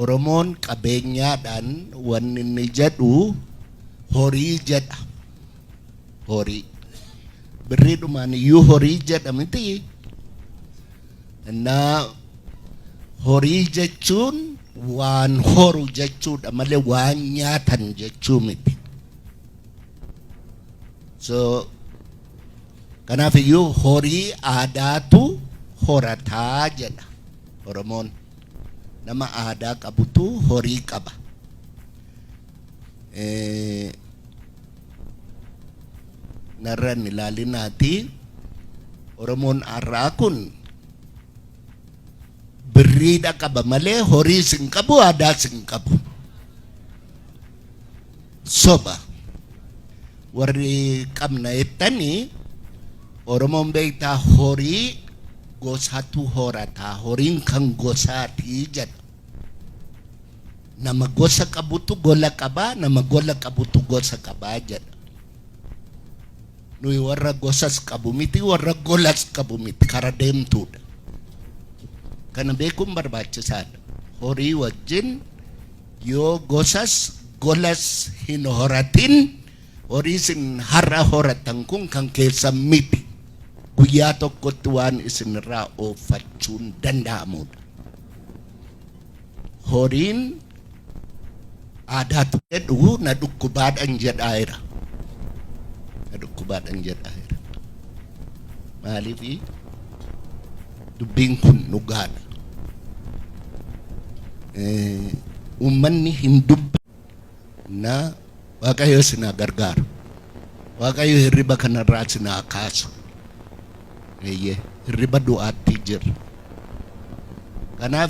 Oromoon qabeenyaadhaan wanni inni jedhu horii jedha. Horii. Birriidhumaan iyyuu horii jedha miti. Innaa horii jechuun waan horu jechuudha malee waan nyaatan jechuu miti. So kanaaf iyyuu horii aadaatu horataa jedha Oromoon. Nama aadaa qabutu horii qaba. Narran ilaalinaati Oromoon har'aa kun birriidha qaba malee horii sin qabu, aadaa sin qabu. Soba. Warri qabna jettanii Oromoon beektaa horii gosatu horataa, horiin kan gosaatii jedha. Nama gosa qabutu gola qabaa, nama gola qabutu gosa qabaa jedha. Nuyi warra gosas qabu miti, warra golas qabu miti, kara deemtuudha. Kana beekuun barbaachisaadha. Horii wajjin yoo gosas golas hin horatin, horii sin har'a horatan kun kan keessan miti. Guyyaa tokkotti waan isinirraa ooffachuun danda'amudha. Horiin aadaatu jedhu na dhukkubaadhaan jedhaera. Na dhukkubaadhaan jedhaera. Maaliifi dubbiin kun dhugaadha. Uummanni hin dubbe na Waaqayyo sinaa gargaaru. Waaqayyo hirriba kanarraa sinaa kaasu. Hirriba du'aatti jira. Kanaaf